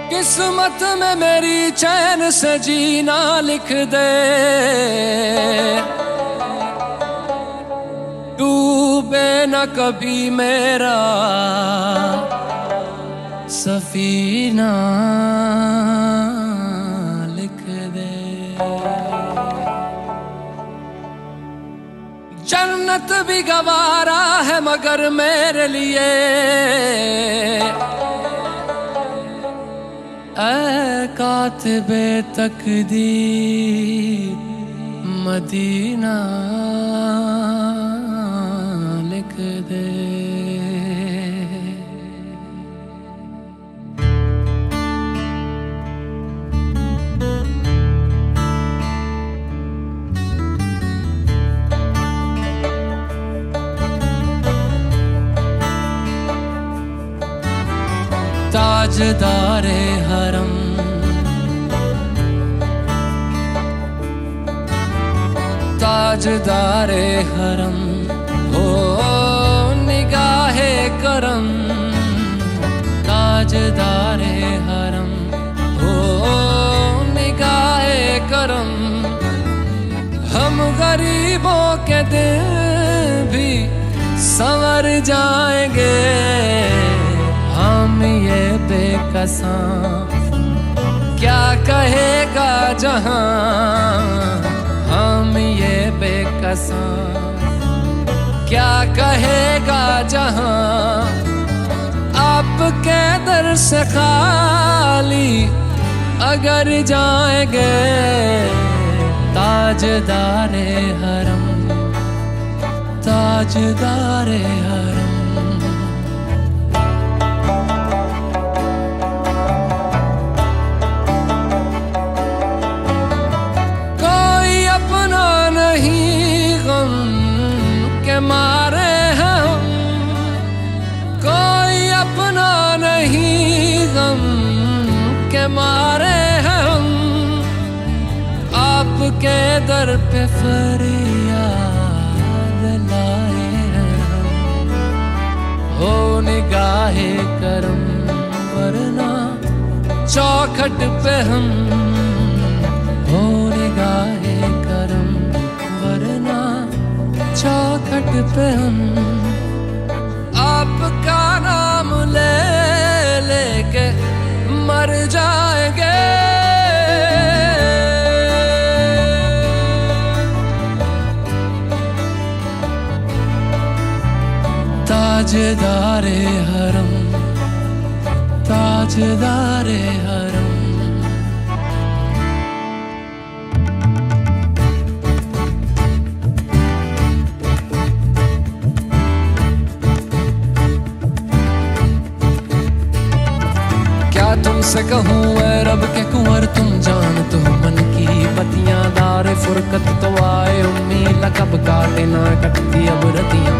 किस्मत में मेरी चैन से जीना लिख दे, डूबे न कभी मेरा सफीना लिख दे। जन्नत भी गवारा है मगर मेरे लिए ऐ कातिबे तकदीर मदीना लिख दे। ताजदारे हरम ताजदारे हरम हो निगाहे करम, ताजदारे हरम हो निगाहे करम। हम गरीबों के दिल भी संवर जाएंगे, हम ये बेकसां क्या कहेगा जहां, हम ये बेकसां क्या कहेगा जहां। आपके दर से खाली अगर जाएंगे, ताजदारे हरम ताजदारे हरम। मारे हैं हम कोई अपना नहीं, गम के मारे हैं हम। आपके दर पे फरियाद लाए हैं हम, हो निगाहे करम वरना चौखट पे हम, हो निगाहे करम वरना चौखट पे हम। आपका नाम ले लेके मर जाएंगे, ताजदारे हरम ताजदारे हरम। तुमसे कहूँ ऐ रब के कुंवर तुम जानते हो मन की बतियां। दारे फुरकत तो आए उम्मीद कब काटे ना कटती अब रतियां।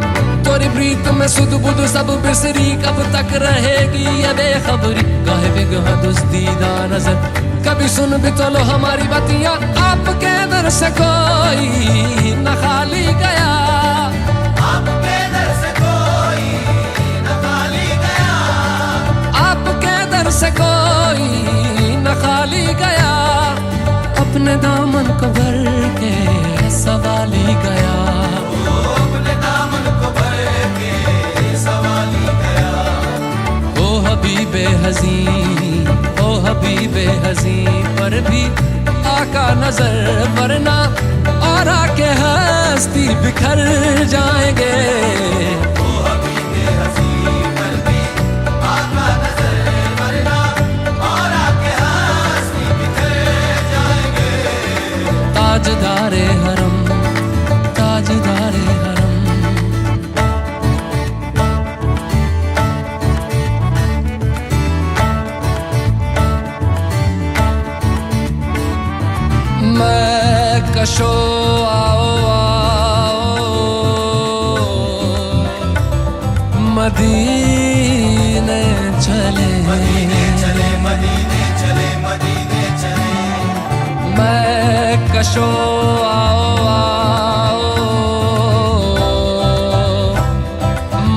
तोरी प्रीत में सुध बुध सब बिसरी, कब तक रहेगी ये बेखबरी। गाहे बेगहा दुस्तीदा नजर कभी सुन भी तो लो हमारी बतियां। आपके दर से कोई न खाली गया, आपके दर से कोई न खाली गया, आपके दर से कोई न खाली गया। अपने दामन को भर के सवाली गया, अपने दामन को भर के सवाली गया। ओ हबीबे हज़ीं ओ हबीबे हज़ीं पर भी आका नजर वरना और आके हस्ती बिखर जाएंगे। ताजदारे हरम ताजदारे हरम। कशो आओ आओ मदीने चले, मदीने चले, मदीने चले, मदीने चले। मैं कशो आओ आओ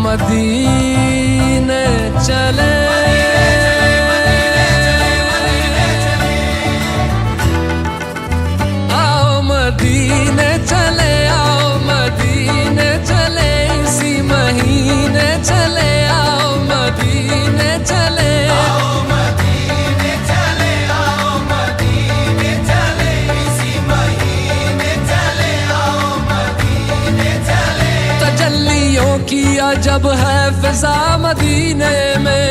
मदीने चले। मदीने चले आओ, मदीने चले, इसी महीने चले आओ, मदीने चले आओ, मदीने चले, आओ, मदीने चले, इसी महीने चले आओ, मदीने चले। तजल्लियों की अजब है फिजा मदीने में,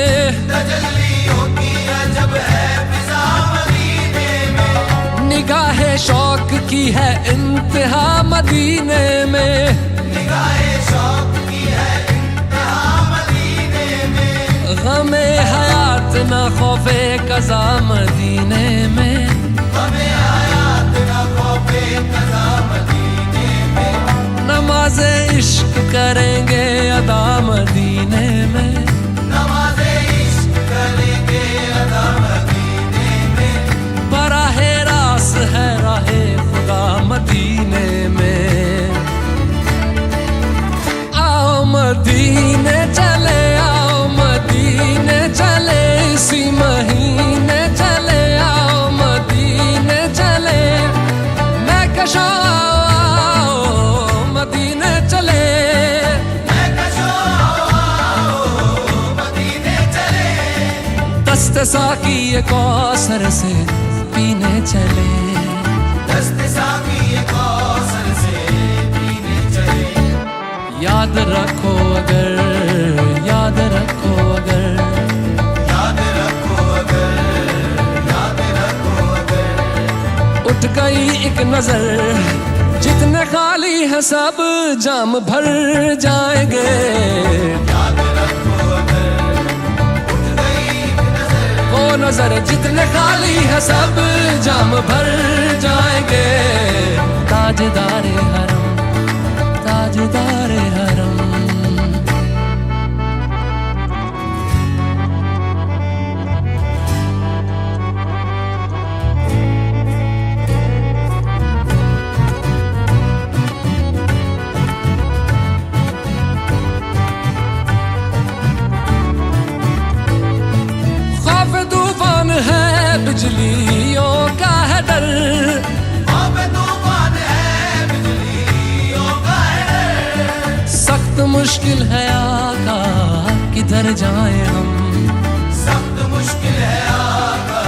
तजल्लियों की अजब है फिजा मदीने में। निगाहे शौक की है इंतहा मदीने में, निगाहे शौक की है इंतहा मदीने में। गमे हयात न खौफे कज़ा मदीने में, हमें हयात न खौफे कज़ा मदीने में। नमाज़े इश्क करेंगे अदा मदीने में, नमाज़े इश्क करेंगे अदा मदीने में। बराहे रास है राहे खुदा मदीने में। आओ मदीने चले आओ, मदीने चले, इसी महीने चले आओ, मदीने चले। मैं कशो आओ मदीने चले, मैं कशो आओ मदीने चले। दस्ते साकी ये कौसर से पीने चले, दस्ते साकी ये कौसर से पीने चले। याद रखो अगर, याद रखो अगर, याद रखो अगर, याद रखो अगर। उठ गई एक नजर, जितने खाली है सब जाम भर जाएंगे। याद रखो अगर, उठ गई एक नजर। वो नजर जितने खाली है सब जाम भर जाएंगे। ताजदारे हरम, ताजदारे हरम। खौफ तूफान है बिजलियों का है डर, अब तूफान है बिजलियों का है डर। सख्त मुश्किल है आका किधर जाएं हम, सख्त मुश्किल है आका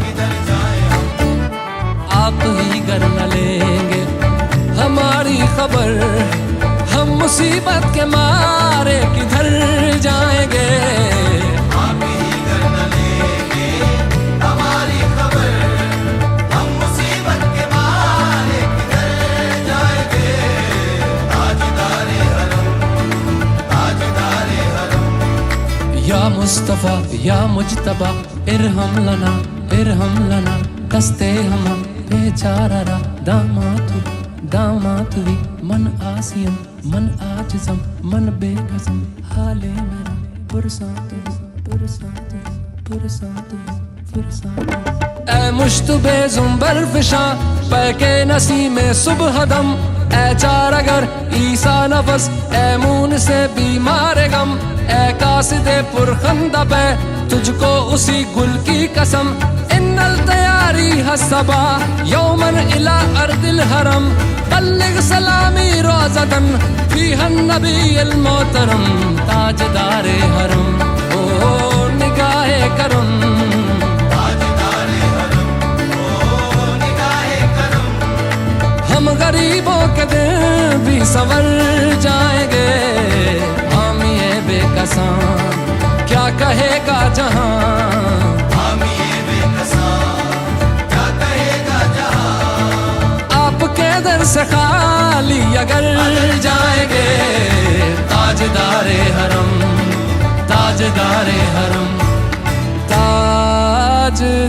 किधर जाएं हम। आप ही कर न लेंगे हमारी खबर, हम मुसीबत के मारे किधर जाएंगे। आप ही कर न लेंगे हमारी खबर, हम मुसीबत के मारे किधर जाएंगे। ताजदारे हरम, ताजदारे हरम। या मुस्तफा या मुजतबा इरहम लना कस्ते हम बेचारा दामातु दामातुवी मन आसियम मन आजिज़म मन बेकसम हाले मेरा पुरसातु पुरसातु पुरसातु पुरसातु। ऐ मुश्तबे ज़ुंबर फिशा पैके नसीमे सुबह दम, ऐ चार अगर ईसा नफस ऐ मून से बीमार गम। ऐ कासिदे पुरखंदा पे तुझको उसी गुल की कसम। इन्नल तैयारी हसबा यौमन इला अर्दिल हरम, बल्लिग सलामी रोज़तन फीहन नबील मोहतरम। ताजदारे हरम ओ निगाहे करम, ताजदारे हरम ओ निगाहे करम। हम गरीबों के दिन भी संवर जाएंगे। हम ये बेकसां क्या कहेगा जहां, हम ये बेकसां क्या कहेगा जहां। आपके दर से खाली अगर जाएंगे। ताजदारे हरम, ताजदारे हरम, ताजदारे